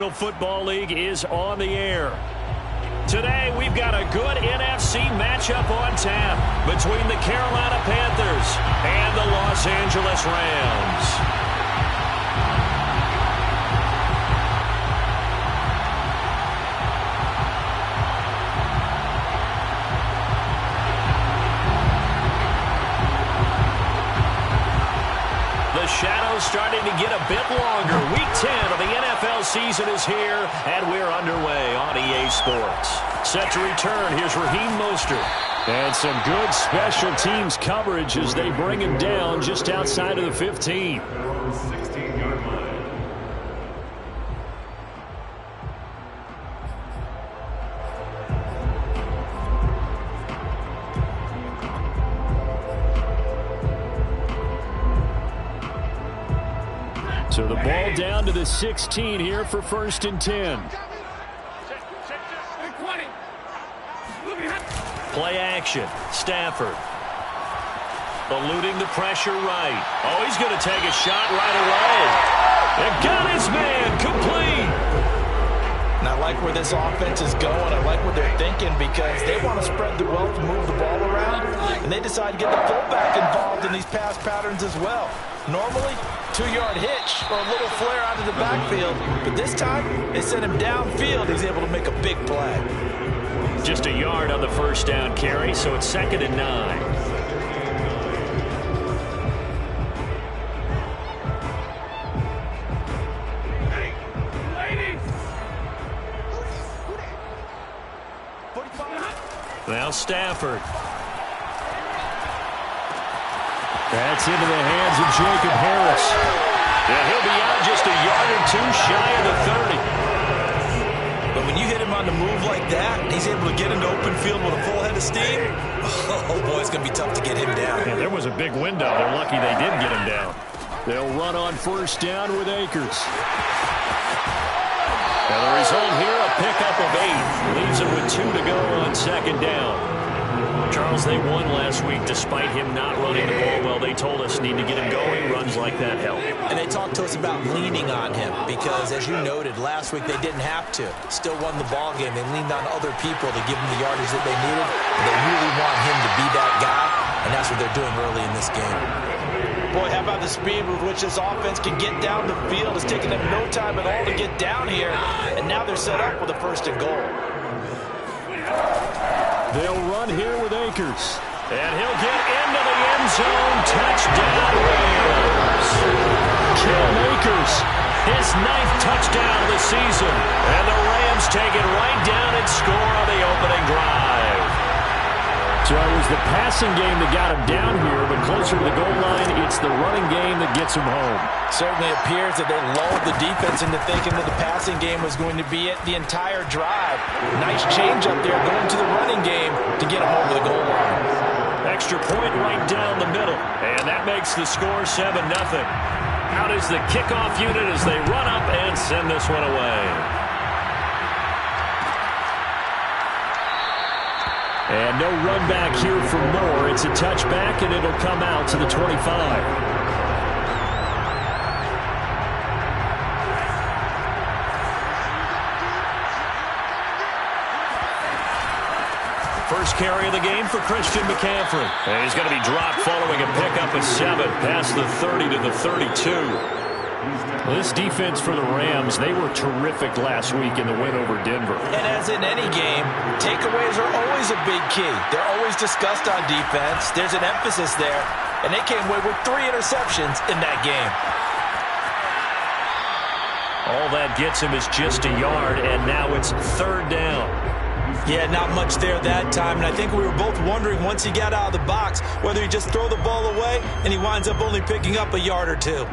Football League is on the air. Today, we've got a good NFC matchup on tap between the Carolina Panthers and the Los Angeles Rams. The shadow's starting to get a bit longer. Week 10 of the NFL season is here, and we're underway on EA Sports. Set to return, here's Raheem Mostert. And some good special teams coverage as they bring him down just outside of the 15. So the ball down to the 16 here for 1st and 10. Play action. Stafford. Eluding the pressure right. Oh, he's going to take a shot right away. And got his man complete. And I like where this offense is going. I like what they're thinking because they want to spread the wealth, move the ball around, and they decide to get the fullback involved in these pass patterns as well. Normally, 2-yard hitch or a little flare out of the backfield, but this time they sent him downfield. He's able to make a big play. Just a yard on the first down carry, so it's 2nd and 9. Now Stafford. That's into the hands of Jacob Harris. And he'll be out just a yard or two shy of the 30. But when you hit him on the move like that, he's able to get into open field with a full head of steam. Oh, boy, it's going to be tough to get him down. Yeah, there was a big window. They're lucky they did get him down. They'll run on 1st down with Akers. And the result here, a pickup of 8. Leaves it with 2 to go on 2nd down. Charles, they won last week despite him not running the ball well. They told us need to get him going. Runs like that help. And they talked to us about leaning on him because, as you noted, last week they didn't have to. Still won the ball game. They leaned on other people to give them the yardage that they needed. And they really want him to be that guy, and that's what they're doing early in this game. Boy, how about the speed with which this offense can get down the field? It's taken them no time at all to get down here, and now they're set up with a 1st and goal. They'll run here with Akers. And he'll get into the end zone. Touchdown, Rams. Cam Akers, his 9th touchdown of the season. And the Rams take it right down and score on the opening drive. So it was the passing game that got him down here, but closer to the goal line, it's the running game that gets him home. Certainly appears that they lulled the defense into thinking that the passing game was going to be it the entire drive. Nice change up there going to the running game to get him over the goal line. Extra point right down the middle, and that makes the score 7-0. Out is the kickoff unit as they run up and send this one away. And no run back here for Moore. It's a touchback, and it'll come out to the 25. First carry of the game for Christian McCaffrey. And he's going to be dropped following a pickup of 7 past the 30 to the 32. Well, this defense for the Rams, they were terrific last week in the win over Denver. And as in any game, takeaways are always a big key. They're always discussed on defense. There's an emphasis there. And they came away with 3 interceptions in that game. All that gets him is just a yard, and now it's 3rd down. Yeah, not much there that time, and I think we were both wondering once he got out of the box whether he just throw the ball away and he winds up only picking up a yard or 2.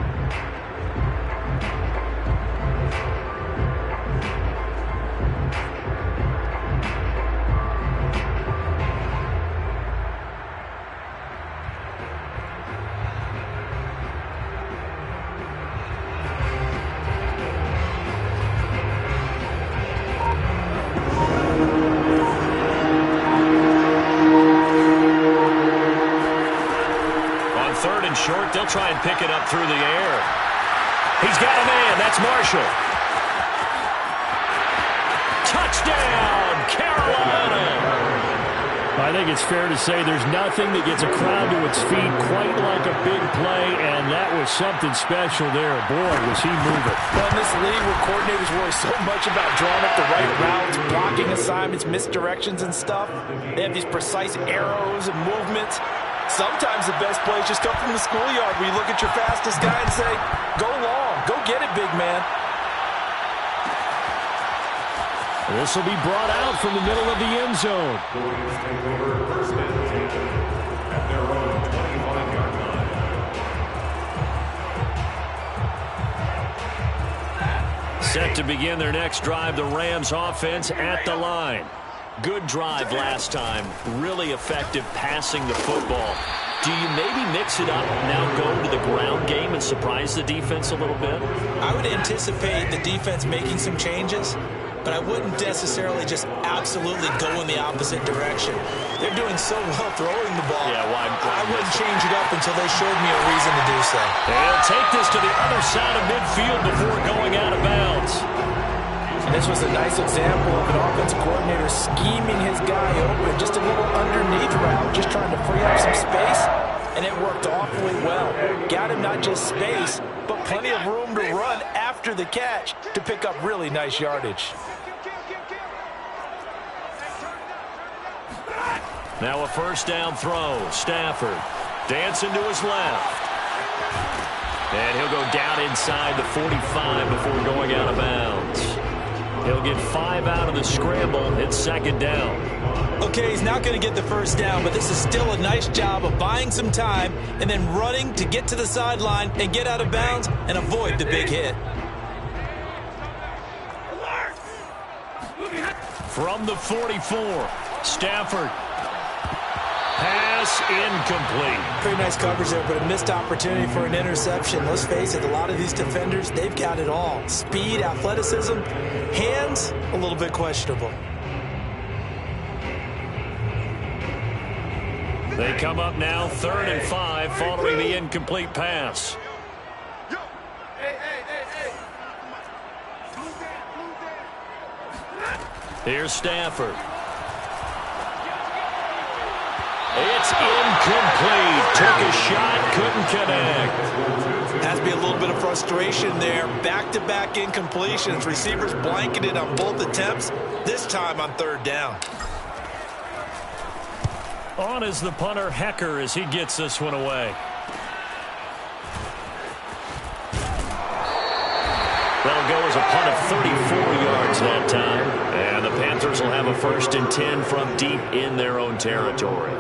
Short, they'll try and pick it up through the air. He's got a man. That's Marshall. I think it's fair to say there's nothing that gets a crowd to its feet quite like a big play, and that was something special there. Boy, was he moving. Well, in this league where coordinators worry so much about drawing up the right routes, blocking assignments, misdirections and stuff, they have these precise arrows and movements. Sometimes the best plays just come from the schoolyard where you look at your fastest guy and say, go long, go get it, big man. This will be brought out from the middle of the end zone. Set to begin their next drive, the Rams offense at the line. Good drive last time. Really effective passing the football. Do you maybe mix it up, now go to the ground game and surprise the defense a little bit? I would anticipate the defense making some changes, but I wouldn't necessarily just absolutely go in the opposite direction. They're doing so well throwing the ball. Yeah, I wouldn't change it up until they showed me a reason to do so. They'll take this to the other side of midfield before going out of bounds. And this was a nice example of an offensive coordinator scheming his guy open. Just a little underneath route, just trying to free up some space, and it worked awfully well. Got him not just space, but plenty of room to run after the catch to pick up really nice yardage. Now a first down throw. Stafford dancing to his left. And he'll go down inside the 45 before going out of bounds. He'll get 5 out of the scramble. It's second down. Okay, he's not going to get the first down, but this is still a nice job of buying some time and then running to get to the sideline and get out of bounds and avoid the big hit. From the 44, Stafford. Pass incomplete. Pretty nice coverage there, but a missed opportunity for an interception. Let's face it, a lot of these defenders, they've got it all. Speed, athleticism, hands, a little bit questionable. They come up now 3rd and 5 following the incomplete pass. Here's Stafford. It's incomplete. Took a shot, couldn't connect. Has to be a little bit of frustration there. Back-to-back incompletions. Receivers blanketed on both attempts, this time on 3rd down. On is the punter, Hecker, as he gets this one away. That'll go as a punt of 34 yards that time. And the Panthers will have a 1st and 10 from deep in their own territory.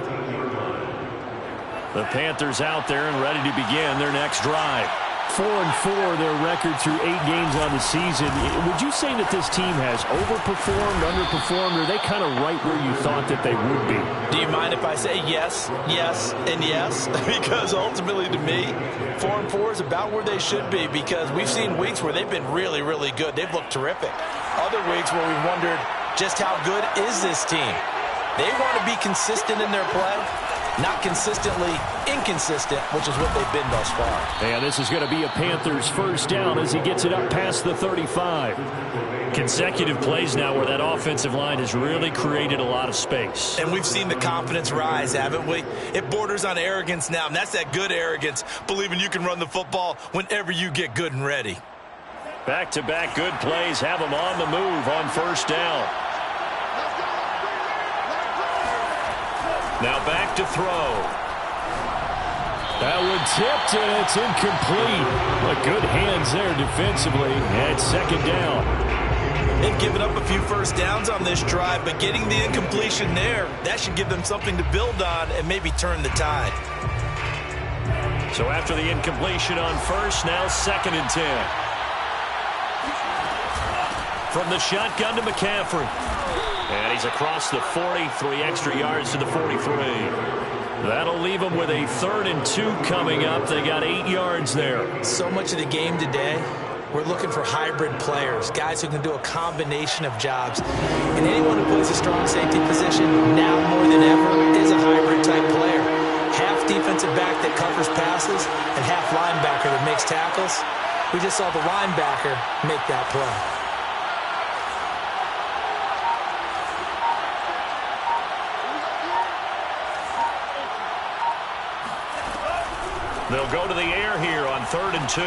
The Panthers out there and ready to begin their next drive. 4-4 their record through 8 games on the season. Would you say that this team has overperformed, underperformed, or are they kind of right where you thought that they would be? Do you mind if I say yes, yes, and yes? Because ultimately to me, 4-4 is about where they should be, because we've seen weeks where they've been really, really good. They've looked terrific. Other weeks where we've wondered just how good is this team? They want to be consistent in their play. Not consistently inconsistent, which is what they've been thus far. And this is going to be a Panthers first down as he gets it up past the 35. Consecutive plays now where that offensive line has really created a lot of space. And we've seen the confidence rise, haven't we? It borders on arrogance now, and that's that good arrogance, believing you can run the football whenever you get good and ready. Back-to-back good plays have them on the move on first down. Now back to throw. That one tipped, and it's incomplete. But good hands there defensively. And it's second down. They've given up a few first downs on this drive, but getting the incompletion there, that should give them something to build on and maybe turn the tide. So after the incompletion on first, now 2nd and 10. From the shotgun to McCaffrey. And he's across the 40, 3 extra yards to the 43. That'll leave them with a 3rd and 2 coming up. They got 8 yards there. So much of the game today, we're looking for hybrid players, guys who can do a combination of jobs. And anyone who plays a strong safety position, now more than ever, is a hybrid-type player. Half defensive back that covers passes and half linebacker that makes tackles. We just saw the linebacker make that play. They'll go to the air here on 3rd and 2.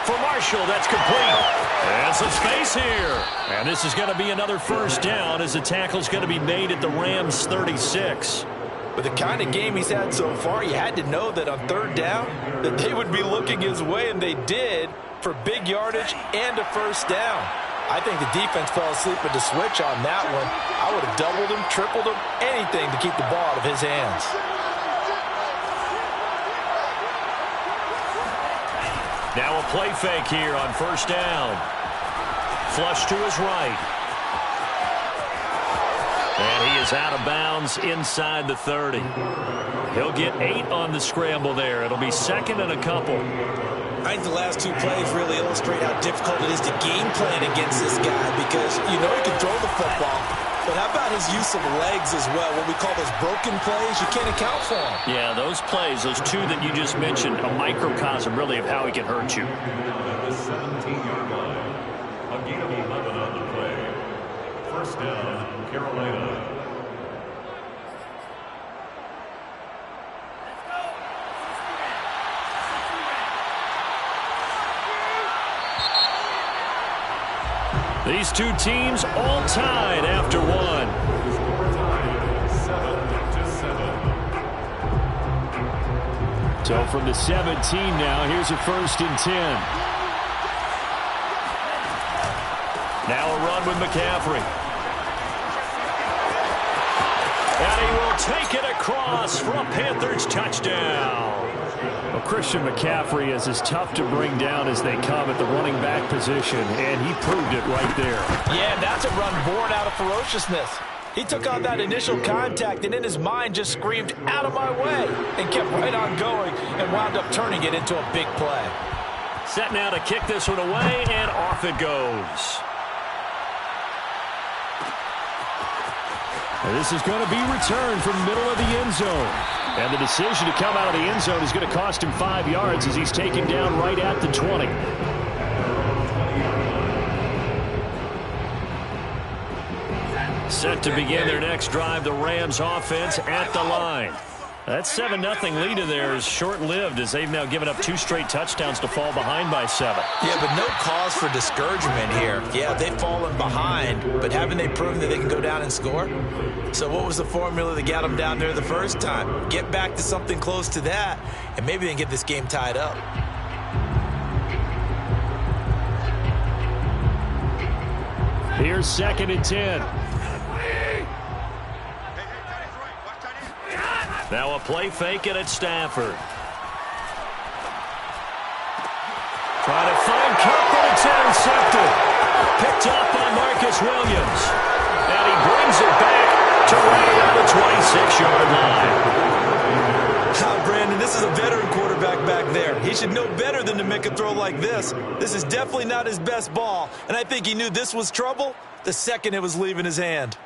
For Marshall, that's complete. And some space here. And this is going to be another first down as the tackle's going to be made at the Rams' 36. With the kind of game he's had so far, you had to know that on 3rd down that they would be looking his way, and they did, for big yardage and a first down. I think the defense fell asleep with the switch on that one. I would have doubled him, tripled him, anything to keep the ball out of his hands. Now a play fake here on 1st down. Flush to his right. And he is out of bounds inside the 30. He'll get 8 on the scramble there. It'll be 2nd and a couple. I think the last 2 plays really illustrate how difficult it is to game plan against this guy, because you know he can throw the football, but how about his use of legs as well? What we call those broken plays, you can't account for them. Yeah, those plays, those 2 that you just mentioned, a microcosm really of how he can hurt you. At the 17-yard line, a gain of 11 on the play. First down, Carolina. These 2 teams all tied after 1. Score time, 7-7. So from the 17 now, here's a 1st and 10. Now a run with McCaffrey. And he will take it across for a Panthers touchdown. Well, Christian McCaffrey is as tough to bring down as they come at the running back position, and he proved it right there. Yeah, that's a run born out of ferociousness. He took on that initial contact and in his mind just screamed, "Out of my way," and kept right on going and wound up turning it into a big play. Set now to kick this one away, and off it goes. And this is going to be returned from the middle of the end zone. And the decision to come out of the end zone is going to cost him 5 yards as he's taken down right at the 20. Set to begin their next drive, the Rams offense at the line. That 7-0 lead of theirs short-lived as they've now given up 2 straight touchdowns to fall behind by 7. Yeah, but no cause for discouragement here. Yeah, they've fallen behind, but haven't they proven that they can go down and score? So what was the formula that got them down there the first time? Get back to something close to that, and maybe they can get this game tied up. Here's 2nd and 10. Now a play fake it at Stafford. Trying to find Kupp, but it's intercepted. Picked up by Marcus Williams. And he brings it back to right on the 26-yard line. Brandon, this is a veteran quarterback back there. He should know better than to make a throw like this. This is definitely not his best ball, and I think he knew this was trouble the second it was leaving his hand.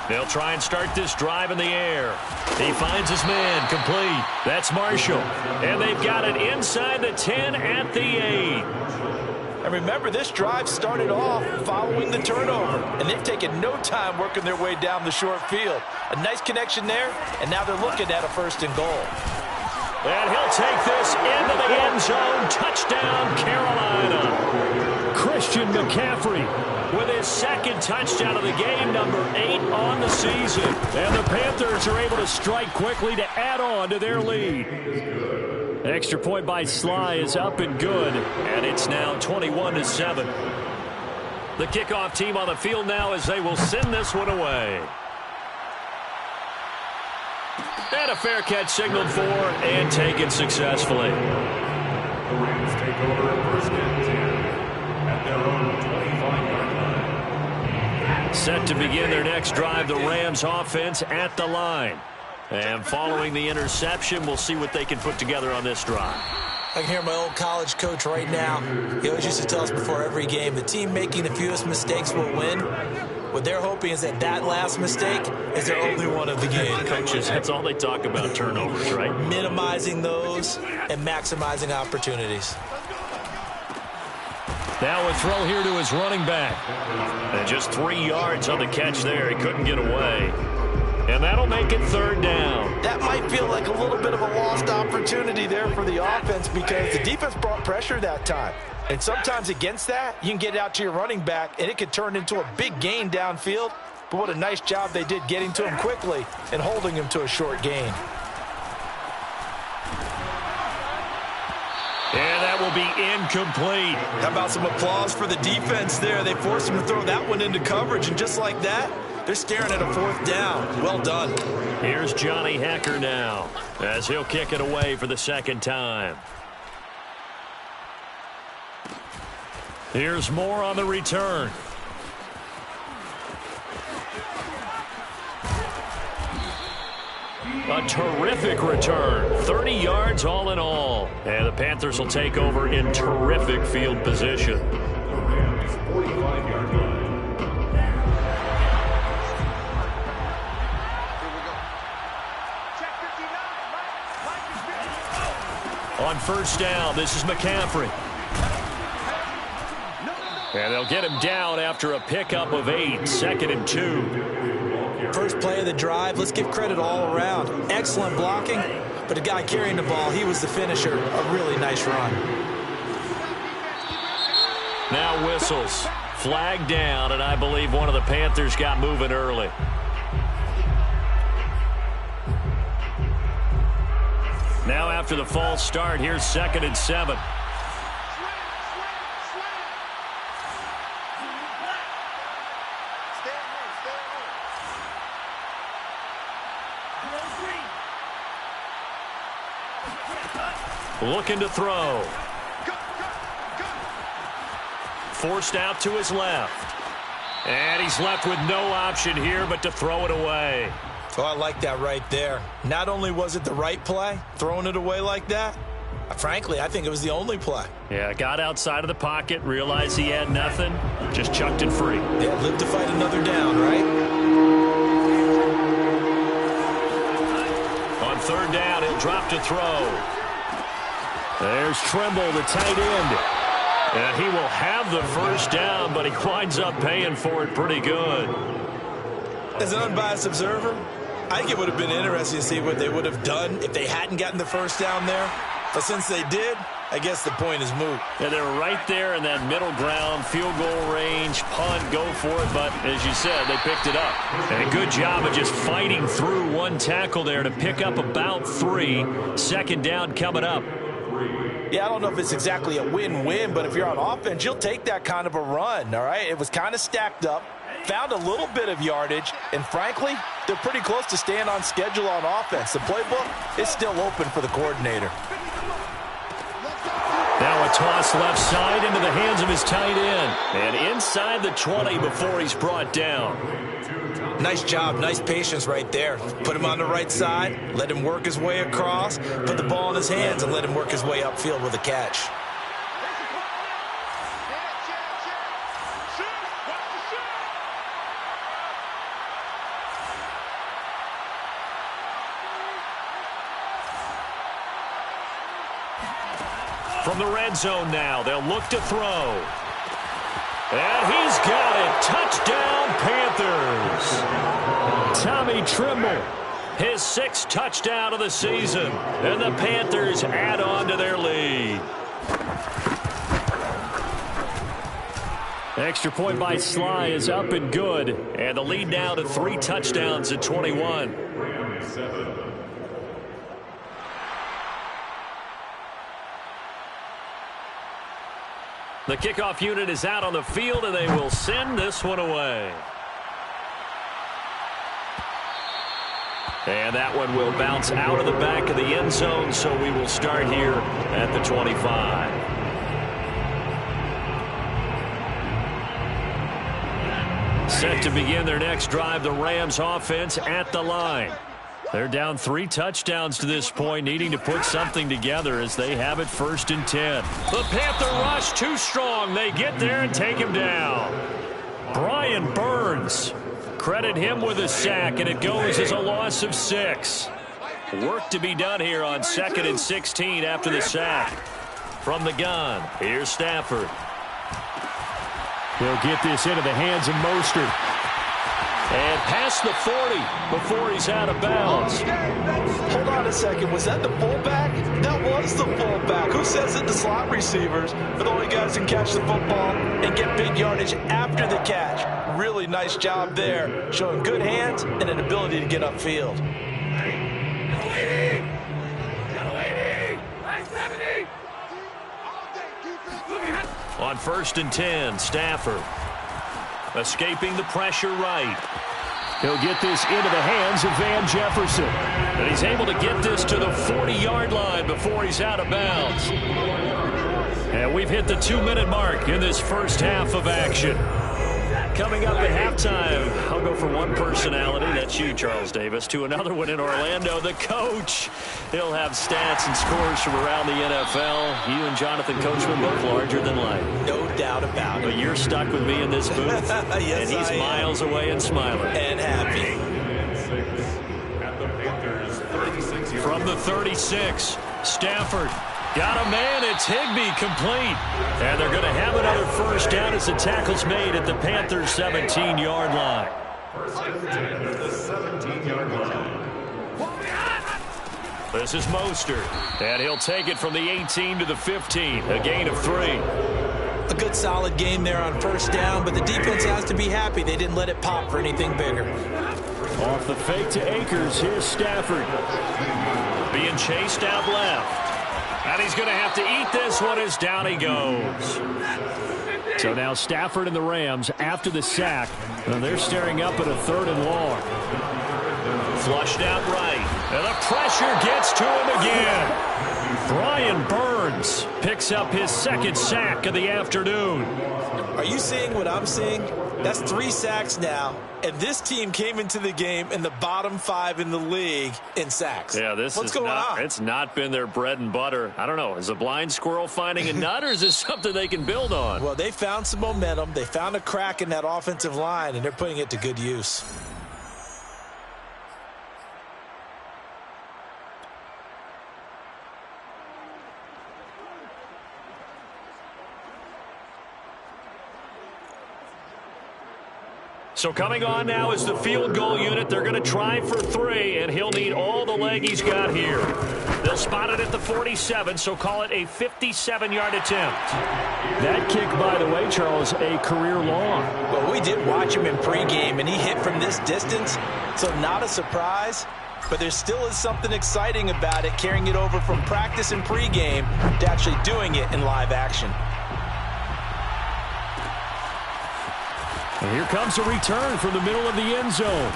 They'll try and start this drive in the air. He finds his man complete. That's Marshall. And they've got it inside the 10 at the 8. And remember, this drive started off following the turnover, and they've taken no time working their way down the short field. A nice connection there, and now they're looking at a 1st and goal. And he'll take this into the end zone. Touchdown, Carolina. Christian McCaffrey with his 2nd touchdown of the game, number 8 on the season. And the Panthers are able to strike quickly to add on to their lead. Extra point by Sly is up and good, and it's now 21-7. The kickoff team on the field now as they will send this one away. And a fair catch signaled for and taken successfully. The Rams take over 1st and 10 at their own 25-yard line. Set to begin their next drive, the Rams offense at the line. And following the interception, we'll see what they can put together on this drive. I can hear my old college coach right now. He always used to tell us before every game, the team making the fewest mistakes will win. What they're hoping is that last mistake is their only one of the game. Coaches, that's all they talk about, turnovers, right? Minimizing those and maximizing opportunities. Now a throw here to his running back. And just 3 yards on the catch there. He couldn't get away. And that'll make it 3rd down. That might feel like a little bit of a lost opportunity there for the offense because the defense brought pressure that time. And sometimes against that, you can get out to your running back, and it could turn into a big gain downfield. But what a nice job they did getting to him quickly and holding him to a short gain. And that will be incomplete. How about some applause for the defense there? They forced him to throw that one into coverage, and just like that, they're staring at a 4th down. Well done. Here's Johnny Hekker now as he'll kick it away for the 2nd time. Here's Moore on the return. A terrific return. 30 yards all in all. And the Panthers will take over in terrific field position. The Rams' 45-yard line. On 1st down, this is McCaffrey. And they'll get him down after a pickup of 8, 2nd and 2. First play of the drive, let's give credit all around. Excellent blocking, but the guy carrying the ball, he was the finisher. A really nice run. Now whistles. Flag down, and I believe one of the Panthers got moving early. Now after the false start, here's 2nd and 7. Looking to throw. Forced out to his left. And he's left with no option here but to throw it away. Oh, I like that right there. Not only was it the right play, throwing it away like that, frankly, I think it was the only play. Yeah, got outside of the pocket, realized he had nothing, just chucked it free. Yeah, live to fight another down, right? On 3rd down, he'll drop to throw. There's Trimble, the tight end. And he will have the 1st down, but he winds up paying for it pretty good. As an unbiased observer, I think it would have been interesting to see what they would have done if they hadn't gotten the 1st down there. But since they did, I guess the point is moot. Yeah, they're right there in that middle ground, field goal range, punt, go for it. But as you said, they picked it up. And a good job of just fighting through one tackle there to pick up about 3. 2nd down coming up. Yeah, I don't know if it's exactly a win-win, but if you're on offense, you'll take that kind of a run, all right? It was kind of stacked up, found a little bit of yardage, and frankly, they're pretty close to staying on schedule on offense. The playbook is still open for the coordinator. Now a toss left side into the hands of his tight end. And inside the 20 before he's brought down. Nice job, nice patience right there. Put him on the right side, let him work his way across, put the ball in his hands, and let him work his way upfield with a catch. From the red zone now, they'll look to throw. And he's got it. Touchdown, Panthers. Tommy Trimble, his 6th touchdown of the season. And the Panthers add on to their lead. Extra point by Sly is up and good. And the lead now to 3 touchdowns at 21. The kickoff unit is out on the field, and they will send this one away. And that one will bounce out of the back of the end zone, so we will start here at the 25. Set to begin their next drive, the Rams offense at the line. They're down 3 touchdowns to this point, needing to put something together as they have it 1st and 10. The Panther rush too strong. They get there and take him down. Brian Burns. Credit him with a sack, and it goes as a loss of 6. Work to be done here on 2nd and 16 after the sack. From the gun, here's Stafford. He'll get this into the hands of Mostert. And past the 40 before he's out of bounds. Hold on a second. Was that the fullback? That was the fullback. Who says that the slot receivers are the only guys who can catch the football and get big yardage after the catch? Really nice job there, showing good hands and an ability to get upfield. On 1st and 10, Stafford. Escaping the pressure right. He'll get this into the hands of Van Jefferson. And he's able to get this to the 40-yard line before he's out of bounds. And we've hit the 2-minute mark in this first half of action. Coming up at halftime, I'll go from one personality, that's you, Charles Davis, to another one in Orlando, the coach. He'll have stats and scores from around the NFL. You and Jonathan Coachman both larger than life. No doubt about it. But you're stuck with me in this booth. Yes, and he's miles away and smiling. And happy. At the Panthers 36. From the 36, Stafford. Got a man, it's Higbee, complete. And they're going to have another first down as the tackle's made at the Panthers' 17-yard line. First and 10 at the 17-yard line. This is Mostert, and he'll take it from the 18 to the 15, a gain of 3. A good solid game there on first down, but the defense has to be happy they didn't let it pop for anything bigger. Off the fake to Akers, here's Stafford. Being chased out left. And he's going to have to eat this one as down he goes. So now Stafford and the Rams after the sack. And they're staring up at a 3rd and long. Flushed out right. And the pressure gets to him again. Brian Burns picks up his 2nd sack of the afternoon. Are you seeing what I'm seeing? That's 3 sacks now. And this team came into the game in the bottom 5 in the league in sacks. Yeah, what's going on? It's not been their bread and butter. I don't know. Is a blind squirrel finding a nut, or is this something they can build on? Well, they found some momentum. They found a crack in that offensive line, and they're putting it to good use. So coming on now is the field goal unit. They're going to try for 3, and he'll need all the leg he's got here. They'll spot it at the 47, so call it a 57-yard attempt. That kick, by the way, Charles, a career long. Well, we did watch him in pregame, and he hit from this distance, so not a surprise. But there still is something exciting about it, carrying it over from practice and pregame to actually doing it in live action. And here comes a return from the middle of the end zone.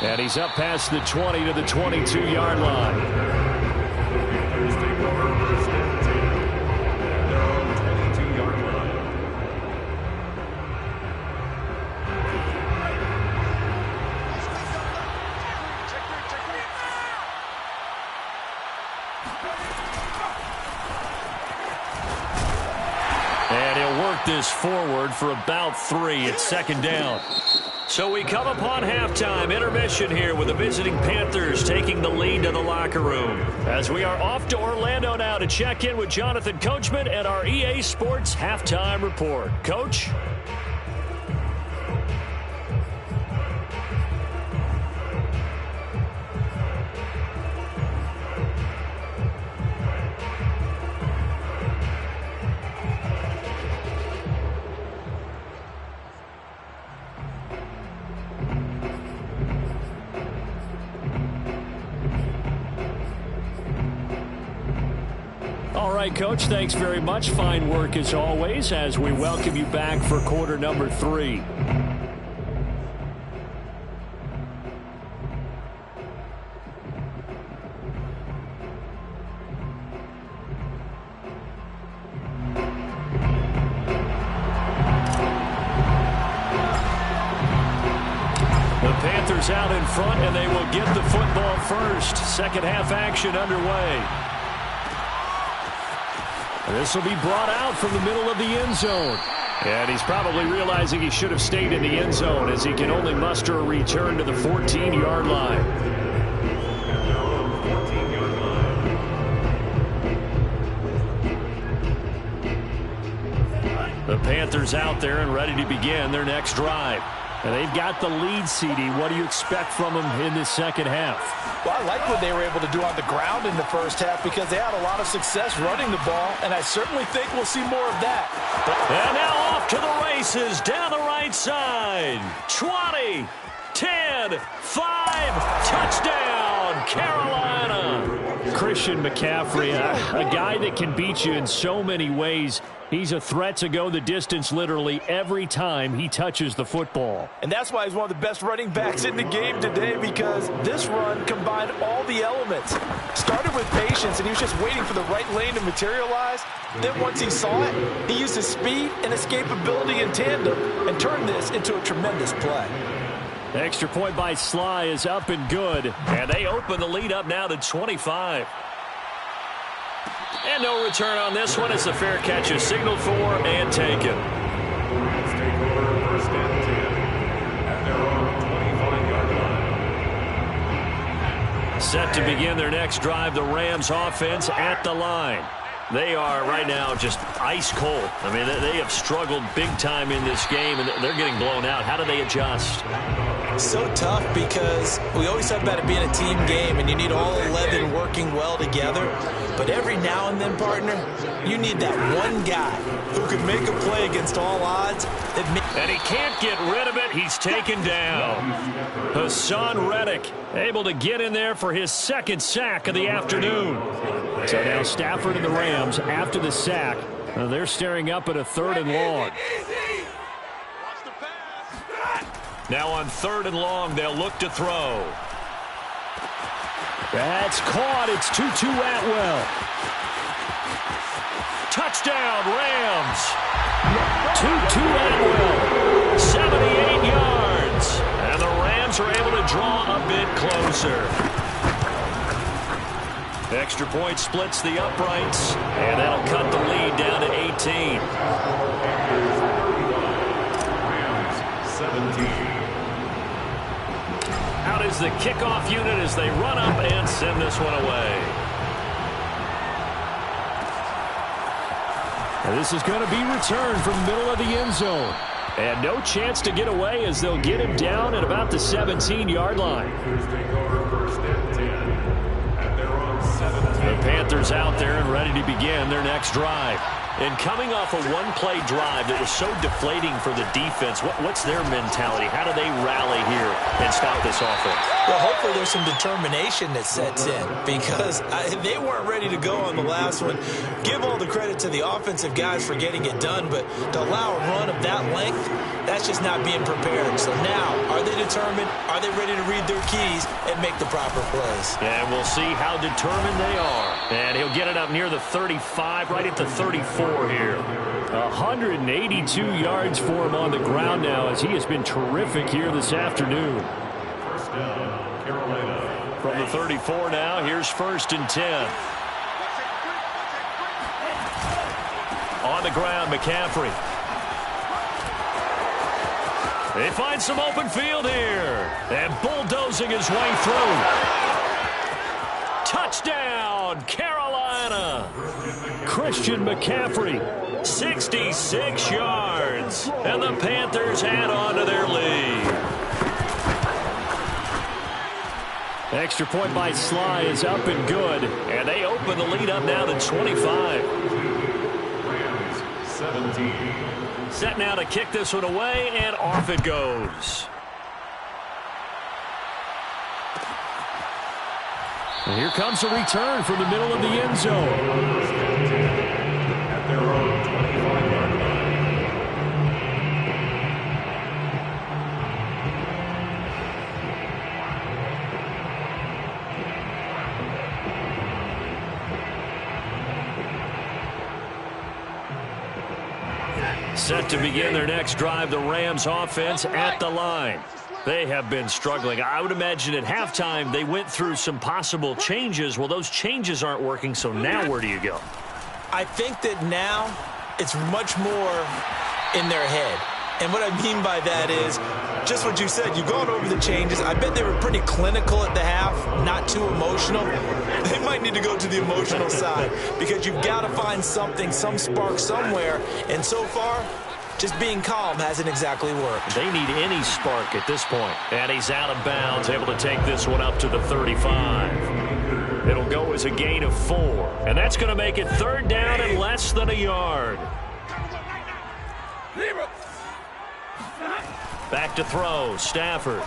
And he's up past the 20 to the 22-yard line. Panthers take over 1st and 10 at their own 22-yard line. And he'll work this forward for about 3 at 2nd down. So we come upon halftime intermission here with the visiting Panthers taking the lead to the locker room. As we are off to Orlando now to check in with Jonathan Coachman and our EA Sports halftime report. Coach? All right, Coach, thanks very much. Fine work as always as we welcome you back for quarter number 3. Panthers out in front, and they will get the football first. Second half action underway. This will be brought out from the middle of the end zone. And he's probably realizing he should have stayed in the end zone as he can only muster a return to the 14-yard line. The Panthers out there and ready to begin their next drive. And they've got the lead, CD. What do you expect from them in this second half? Well, I like what they were able to do on the ground in the first half because they had a lot of success running the ball, and I certainly think we'll see more of that. And now off to the races down the right side. 20, 10, 5, touchdown, Carolina. Christian McCaffrey, a guy that can beat you in so many ways. He's a threat to go the distance literally every time he touches the football. And that's why he's one of the best running backs in the game today, because this run combined all the elements. Started with patience, and he was just waiting for the right lane to materialize. Then once he saw it, he used his speed and escapability in tandem and turned this into a tremendous play. Extra point by Sly is up and good. And they open the lead up now to 25. And no return on this one as the fair catch is signaled for and taken. Rams take over first and 10 at their own 25-yard line. Set to begin their next drive, the Rams offense at the line. They are right now just ice cold. I mean, they have struggled big time in this game, and they're getting blown out. How do they adjust? So tough because we always talk about it being a team game, and you need all 11 working well together. But every now and then, partner, you need that one guy who can make a play against all odds. And he can't get rid of it. He's taken down. Hassan Reddick able to get in there for his second sack of the afternoon. So now Stafford and the Rams, after the sack, they're staring up at a 3rd and long. Now on 3rd and long, they'll look to throw. That's caught. It's Tutu Atwell. Touchdown, Rams. Tutu Atwell, 78 yards. And the Rams are able to draw a bit closer. Extra point splits the uprights, and that'll cut the lead down to 18. Rams 17. Out is the kickoff unit as they run up and send this one away. And this is going to be returned from the middle of the end zone. And no chance to get away as they'll get him down at about the 17-yard line. The Panthers out there and ready to begin their next drive. And coming off a one-play drive that was so deflating for the defense, what's their mentality? How do they rally here and stop this offense? Well, hopefully there's some determination that sets in because they weren't ready to go on the last one. Give all the credit to the offensive guys for getting it done, but to allow a run of that length, that's just not being prepared. So now, are they determined? Are they ready to read their keys and make the proper plays? And we'll see how determined they are. And he'll get it up near the 35, right at the 34 here. 182 yards for him on the ground now as he has been terrific here this afternoon. First down, Carolina. From the 34 now, here's 1st and 10. On the ground, McCaffrey. They find some open field here. And bulldozing his way through. Touchdown, Carolina. Christian McCaffrey, 66 yards. And the Panthers add on to their lead. Extra point by Sly is up and good. And they open the lead up now to 25. Rams 17. Set now to kick this one away, and off it goes. And here comes a return from the middle of the end zone. At their own 25-yard Set to begin their next drive, the Rams offense at the line. They have been struggling. I would imagine at halftime they went through some possible changes. Well, those changes aren't working, so now where do you go? I think that now it's much more in their head. And what I mean by that is just what you said. You've gone over the changes. I bet they were pretty clinical at the half, not too emotional. They might need to go to the emotional side because you've got to find something, some spark somewhere. And so far, just being calm hasn't exactly worked. They need any spark at this point. And he's out of bounds, able to take this one up to the 35. It'll go as a gain of 4. And that's going to make it 3rd down and less than a yard. Back to throw, Stafford.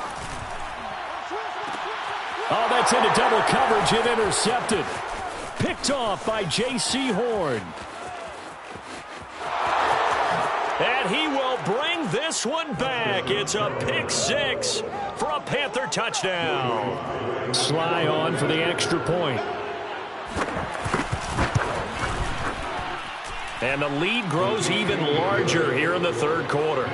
Oh, that's into double coverage and intercepted. Picked off by J.C. Horn. And he will bring this one back. It's a pick 6 for a Panther touchdown. Sly on for the extra point. And the lead grows even larger here in the 3rd quarter.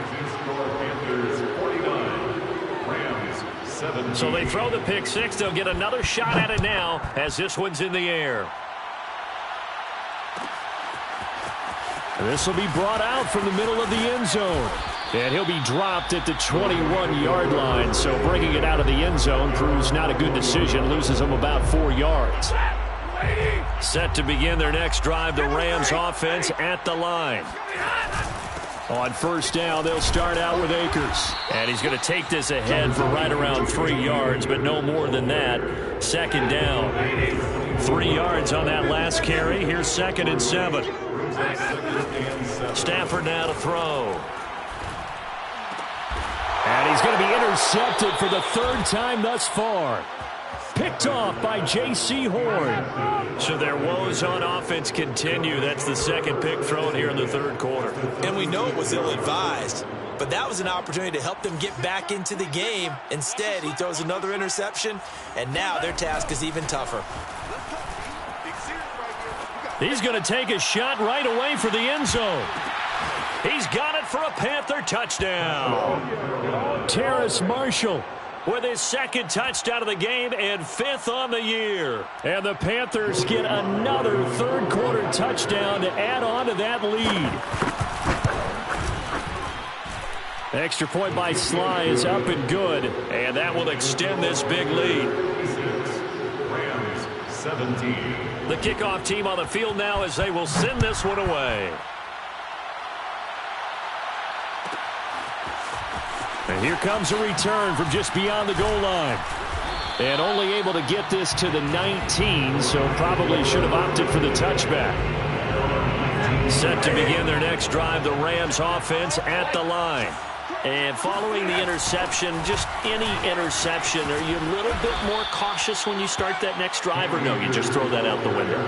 So they throw the pick 6. They'll get another shot at it now as this one's in the air. This will be brought out from the middle of the end zone. And he'll be dropped at the 21-yard line. So bringing it out of the end zone proves not a good decision. Loses them about 4 yards. Set to begin their next drive, the Rams offense at the line. On 1st down, they'll start out with Akers. And he's going to take this ahead for right around 3 yards, but no more than that. 2nd down. 3 yards on that last carry. Here's 2nd and 7. Stafford now to throw. And he's going to be intercepted for the 3rd time thus far. Picked off by J.C. Horn. So their woes on offense continue. That's the 2nd pick thrown here in the 3rd quarter. And we know it was ill-advised, but that was an opportunity to help them get back into the game. Instead, he throws another interception, and now their task is even tougher. He's going to take a shot right away for the end zone. He's got it for a Panther touchdown. Terrace Marshall with his 2nd touchdown of the game and 5th on the year. And the Panthers get another 3rd quarter touchdown to add on to that lead. Extra point by Sly is up and good. And that will extend this big lead. Rams 17. The kickoff team on the field now as they will send this one away. And here comes a return from just beyond the goal line. And only able to get this to the 19, so probably should have opted for the touchback. Set to begin their next drive, the Rams offense at the line. And following the interception, just any interception, are you a little bit more cautious when you start that next drive, or no, you just throw that out the window?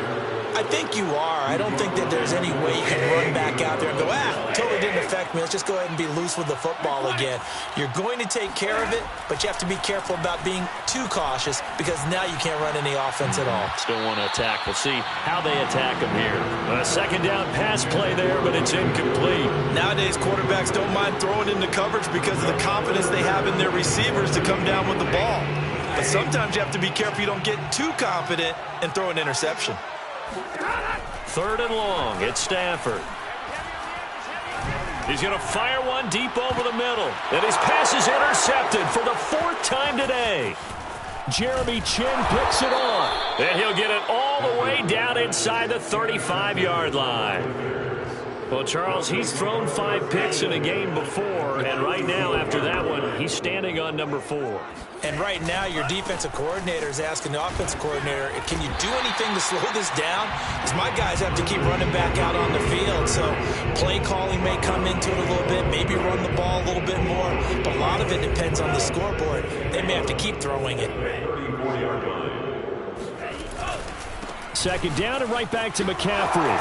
I think you are. I don't think that there's any way you can run back out there and go, totally didn't affect me. Let's just go ahead and be loose with the football again. You're going to take care of it, but you have to be careful about being too cautious because now you can't run any offense at all. Still want to attack. We'll see how they attack them here. A 2nd down pass play there, but it's incomplete. Nowadays, quarterbacks don't mind throwing into coverage because of the confidence they have in their receivers to come down with the ball. But sometimes you have to be careful you don't get too confident and throw an interception. 3rd and long. It's Stafford. He's going to fire one deep over the middle. And his pass is intercepted for the 4th time today. Jeremy Chinn picks it off. And he'll get it all the way down inside the 35-yard line. Well, Charles, he's thrown 5 picks in a game before, and right now, after that one, he's standing on number 4. And right now, your defensive coordinator is asking the offensive coordinator, can you do anything to slow this down? Because my guys have to keep running back out on the field. So play calling may come into it a little bit, maybe run the ball a little bit more. But a lot of it depends on the scoreboard. They may have to keep throwing it. 2nd down and right back to McCaffrey.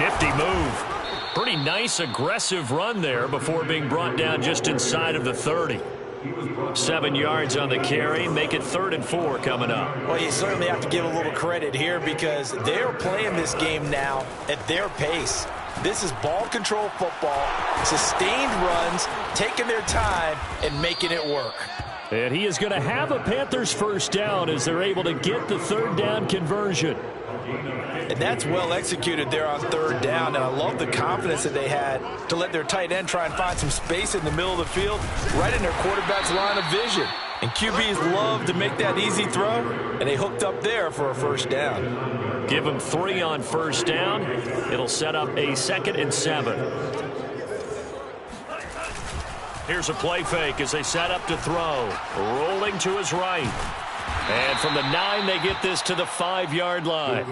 Nifty move. Pretty nice, aggressive run there before being brought down just inside of the 30. 7 yards on the carry, make it 3rd and 4 coming up. Well, you certainly have to give a little credit here because they're playing this game now at their pace. This is ball control football, sustained runs, taking their time, and making it work. And he is going to have a Panthers first down as they're able to get the third down conversion. And that's well executed there on third down. And I love the confidence that they had to let their tight end try and find some space in the middle of the field, right in their quarterback's line of vision. And QBs love to make that easy throw, and they hooked up there for a first down. Give them 3 on first down. It'll set up a 2nd and 7. Here's a play fake as they set up to throw. Rolling to his right. And from the 9, they get this to the 5-yard line.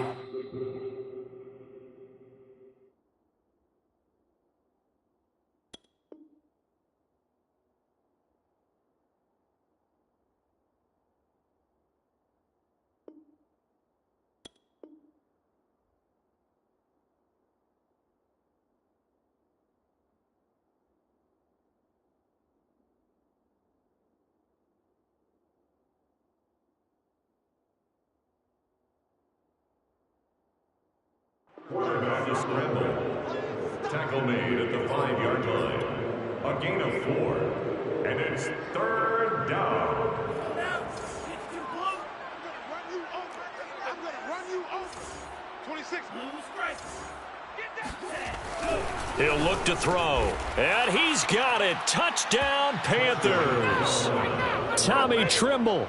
Quarterback to scramble. Tackle made at the 5-yard line. A gain of 4. And it's third down. I'm going to run you over. 26. He'll look to throw. And he's got it. Touchdown, Panthers. Tommy Tremble,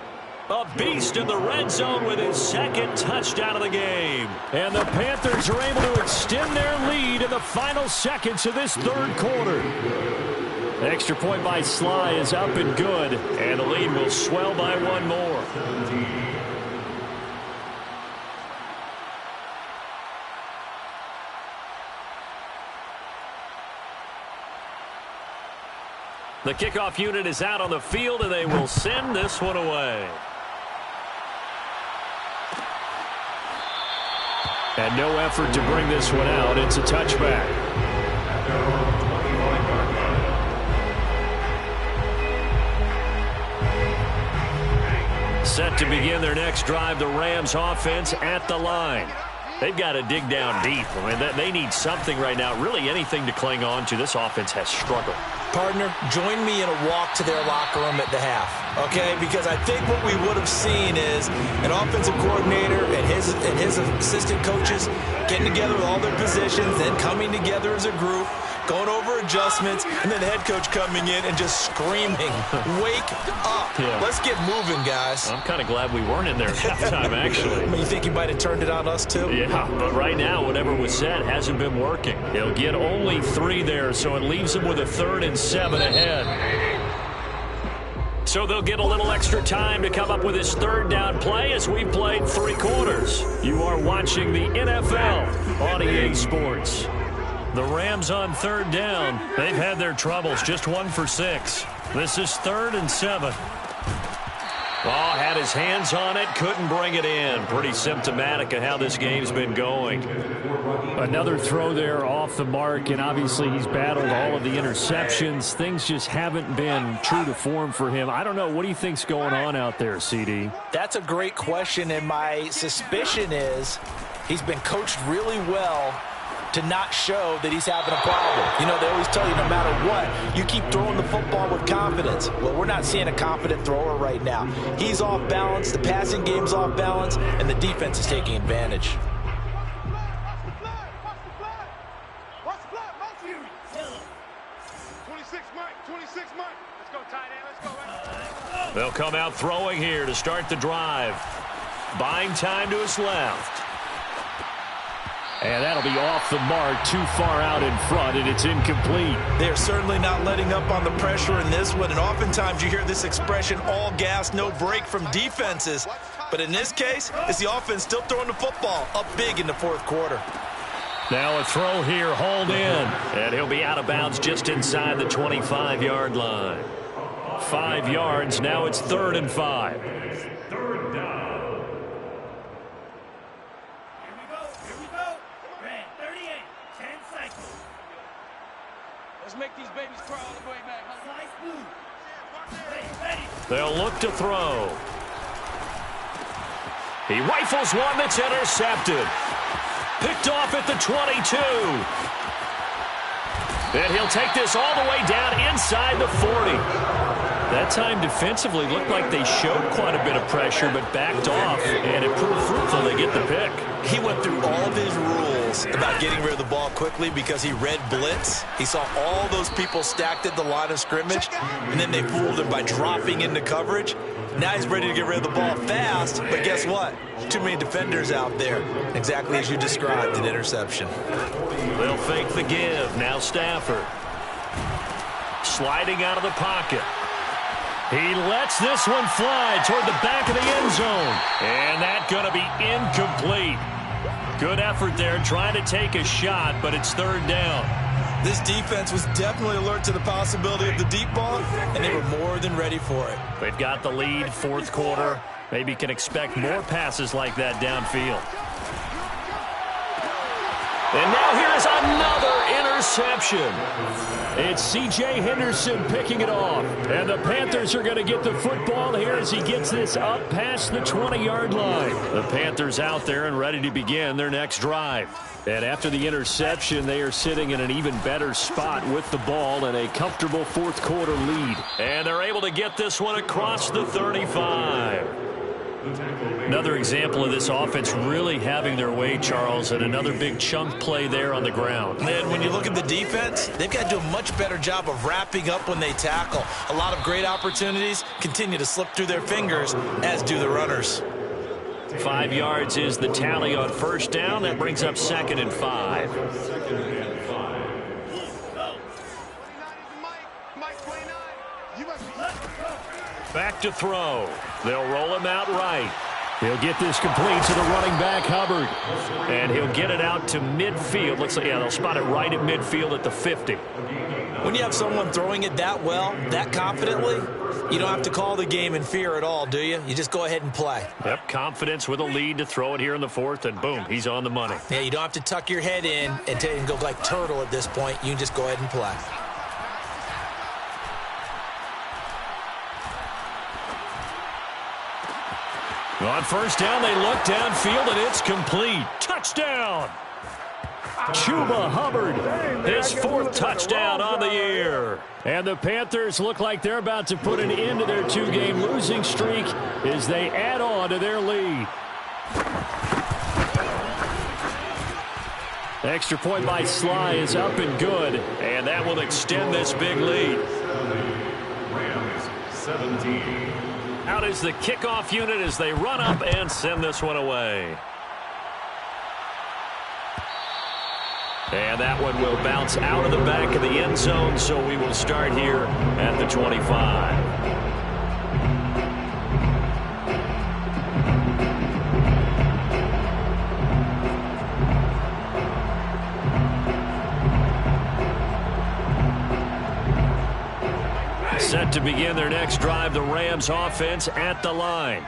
a beast in the red zone with his 2nd touchdown of the game. And the Panthers are able to extend their lead in the final seconds of this third quarter. The extra point by Sly is up and good. And the lead will swell by 1 more. The kickoff unit is out on the field, and they will send this one away. And no effort to bring this one out. It's a touchback. Set to begin their next drive, the Rams offense at the line. They've got to dig down deep. I mean, they need something right now, really anything to cling on to. This offense has struggled. Partner, join me in a walk to their locker room at the half, okay? Because I think what we would have seen is an offensive coordinator and his assistant coaches getting together with all their positions, then coming together as a group, going over adjustments, and then the head coach coming in and just screaming, wake up. Yeah. Let's get moving, guys. I'm kind of glad we weren't in there at halftime, actually. I mean, you think he might have turned it on us, too? Yeah, but right now, whatever was said hasn't been working. He'll get only 3 there, so it leaves him with a 3rd and 7 ahead. So they'll get a little extra time to come up with his third down play as we've played 3 quarters. You are watching the NFL on EA Sports. The Rams on third down. They've had their troubles, just 1 for 6. This is 3rd and 7. Oh, had his hands on it, couldn't bring it in. Pretty symptomatic of how this game's been going. Another throw there off the mark, and obviously he's battled all of the interceptions. Things just haven't been true to form for him. I don't know. What do you think's going on out there, CD? That's a great question, and my suspicion is he's been coached really well to not show that he's having a problem. You know, they always tell you no matter what, you keep throwing the football with confidence. Well, we're not seeing a confident thrower right now. He's off balance, the passing game's off balance, and the defense is taking advantage. They'll come out throwing here to start the drive. Buying time to his left. And that'll be off the mark, too far out in front, and it's incomplete. They're certainly not letting up on the pressure in this one, and oftentimes you hear this expression, all gas, no break from defenses. But in this case, it's the offense still throwing the football up big in the 4th quarter. Now a throw here, hauled in, and he'll be out of bounds just inside the 25-yard line. 5 yards, now it's 3rd and 5. Make these babies crawl all the way back. They'll look to throw. He rifles one that's intercepted. Picked off at the 22. And he'll take this all the way down inside the 40. That time defensively looked like they showed quite a bit of pressure but backed off, and it proved fruitful. They get the pick. He went through all of his rules about getting rid of the ball quickly because he read blitz. He saw all those people stacked at the line of scrimmage, and then they fooled him by dropping into coverage. Now he's ready to get rid of the ball fast, but guess what? Too many defenders out there. Exactly as you described, an interception. They'll fake the give. Now Stafford. Sliding out of the pocket. He lets this one fly toward the back of the end zone. And that's going to be incomplete. Good effort there trying to take a shot, but it's third down. This defense was definitely alert to the possibility of the deep ball, and they were more than ready for it. They've got the lead, fourth quarter. Maybe can expect more passes like that downfield. And now here's another interception. It's C.J. Henderson picking it off. And the Panthers are going to get the football here as he gets this up past the 20-yard line. The Panthers out there and ready to begin their next drive. And after the interception, they are sitting in an even better spot with the ball and a comfortable fourth quarter lead. And they're able to get this one across the 35. Another example of this offense really having their way, Charles, and another big chunk play there on the ground. And when you look at the defense, they've got to do a much better job of wrapping up when they tackle. A lot of great opportunities continue to slip through their fingers, as do the runners. 5 yards is the tally on first down. That brings up 2nd and 5. Back to throw. They'll roll him out right. He'll get this complete to the running back, Hubbard. And he'll get it out to midfield. Looks like, yeah, they'll spot it right at midfield at the 50. When you have someone throwing it that well, that confidently, you don't have to call the game in fear at all, do you? You just go ahead and play. Yep, confidence with a lead to throw it here in the fourth, and boom, he's on the money. Yeah, you don't have to tuck your head in and go like turtle at this point. You can just go ahead and play. On first down, they look downfield, and it's complete. Touchdown! Chuba Hubbard, his 4th touchdown on the year. And the Panthers look like they're about to put an end to their 2-game losing streak as they add on to their lead. Extra point by Sly is up and good, and that will extend this big lead. Rams 17. Out is the kickoff unit as they run up and send this one away. And that one will bounce out of the back of the end zone, so we will start here at the 25. Set to begin their next drive, the Rams offense at the line.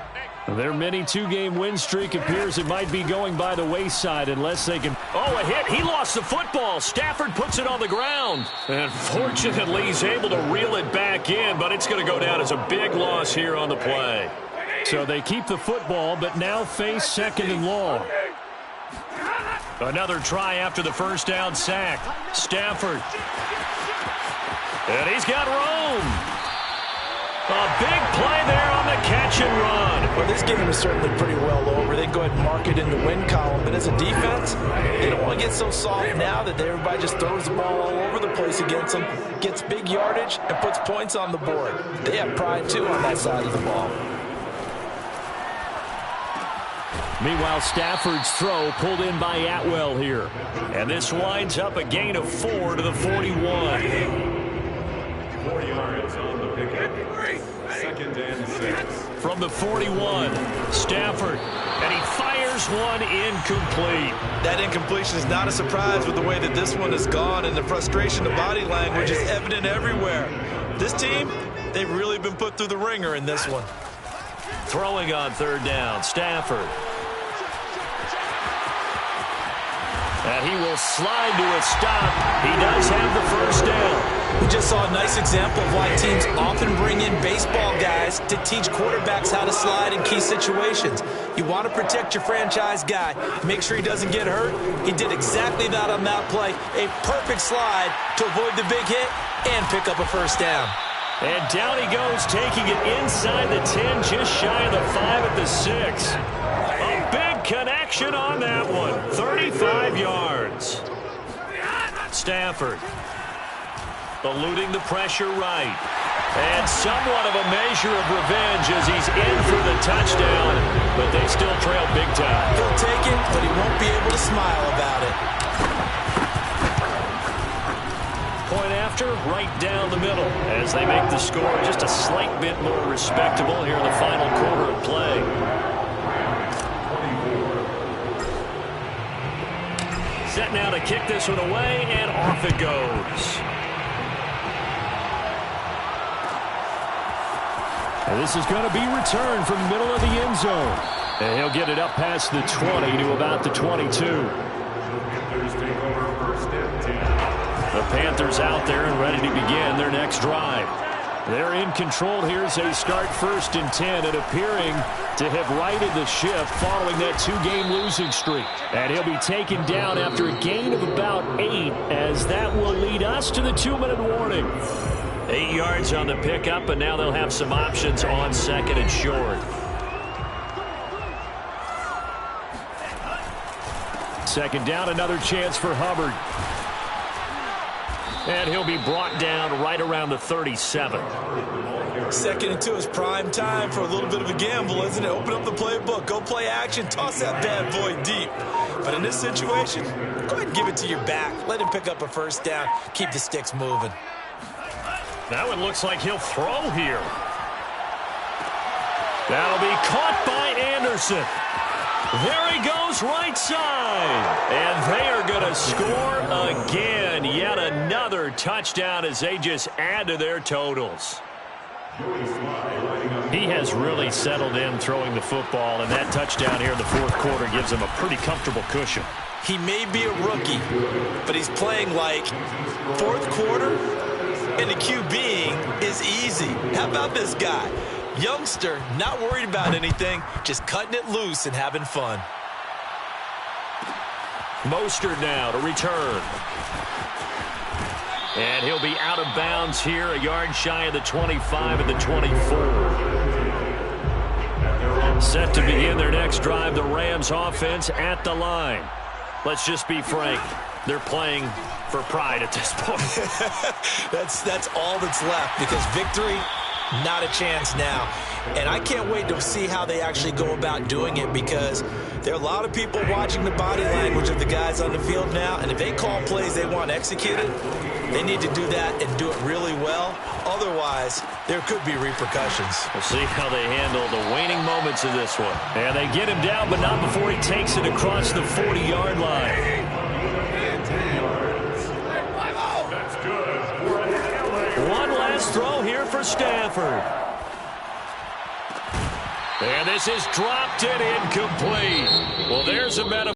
Their mini 2-game win streak appears it might be going by the wayside unless they can... Oh, a hit. He lost the football. Stafford puts it on the ground. And fortunately, he's able to reel it back in, but it's going to go down as a big loss here on the play. So they keep the football, but now face 2nd and long. Another try after the first down sack. Stafford. And he's got Rome. A big play there on the catch and run. Well, this game is certainly pretty well over. They can go ahead and mark it in the win column. But as a defense, they don't want to get so soft now that everybody just throws the ball all over the place against them, gets big yardage, and puts points on the board. They have pride, too, on that side of the ball. Meanwhile, Stafford's throw pulled in by Atwell here. And this winds up a gain of 4 to the 41. 4 yards on the pickup. 2nd and 6. From the 41, Stafford, and he fires one incomplete. That incompletion is not a surprise with the way that this one has gone, and the frustration of body language is evident everywhere. This team, they've really been put through the ringer in this one. Throwing on 3rd down, Stafford. And he will slide to a stop. He does have the first down. We just saw a nice example of why teams often bring in baseball guys to teach quarterbacks how to slide in key situations. You want to protect your franchise guy. Make sure he doesn't get hurt. He did exactly that on that play. A perfect slide to avoid the big hit and pick up a first down. And down he goes, taking it inside the 10, just shy of the 5 at the 6. A big connection on that one. 35 yards. Stafford eluding the pressure right. And somewhat of a measure of revenge as he's in for the touchdown, but they still trail big time. He'll take it, but he won't be able to smile about it. Point after, right down the middle as they make the score just a slight bit more respectable here in the final quarter of play. 24. Set now to kick this one away, and off it goes. And this is going to be returned from the middle of the end zone. And he'll get it up past the 20 to about the 22. Panthers take over first and 10. The Panthers out there and ready to begin their next drive. They're in control here as they start first and 10 and appearing to have righted the ship following that 2-game losing streak. And he'll be taken down after a gain of about 8 as that will lead us to the 2-minute warning. 8 yards on the pickup, and now they'll have some options on second and short. Second down, another chance for Hubbard. And he'll be brought down right around the 37. Second and 2 is prime time for a little bit of a gamble, isn't it? Open up the playbook, go play action, toss that bad boy deep. But in this situation, go ahead and give it to your back. Let him pick up a first down. Keep the sticks moving. Now it looks like he'll throw here. That'll be caught by Anderson. There he goes right side. And they are going to score again. Yet another touchdown as they just add to their totals. He has really settled in throwing the football, and that touchdown here in the fourth quarter gives him a pretty comfortable cushion. He may be a rookie, but he's playing like fourth quarter, and the QBing is easy. How about this guy? Youngster, not worried about anything, just cutting it loose and having fun. Mostert now to return. And he'll be out of bounds here, a yard shy of the 25 and the 24. Set to begin their next drive, the Rams offense at the line. Let's just be frank, they're playing for pride at this point. That's all that's left, because victory, not a chance now. And I can't wait to see how they actually go about doing it, because there are a lot of people watching the body language of the guys on the field now, and if they call plays they want executed, they need to do that and do it really well. Otherwise, there could be repercussions. We'll see how they handle the waning moments of this one. And they get him down, but not before he takes it across the 40-yard line. That's good for an LA. One last throw here for Stafford. And this is dropped and incomplete. Well, there's a metaphor.